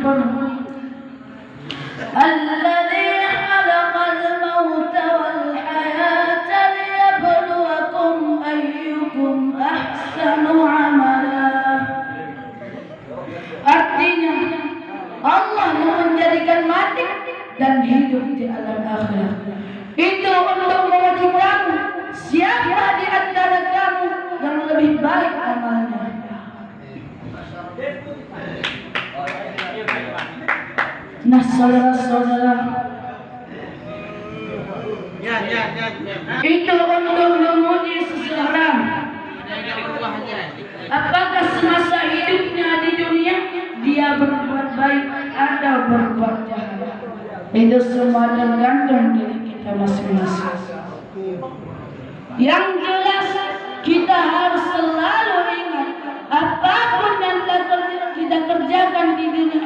penghuni. Alladzi khalaqal mauta wal hayata liyabluwakum ayyukum ahsanu amala. Artinya Allah yang menjadikan mati dan hidup di alam akhirat itu untuk menguji kamu siapa di antara kamu yang lebih baik amalnya. Nah saudara-saudara, itu untuk menguji seseorang apakah semasa hidupnya di dunia dia berbuat baik atau berbuat jahat. Itu semua tergantung diri kita masing-masing. Yang jelas kita harus selalu ingat apapun yang kita kerjakan di dunia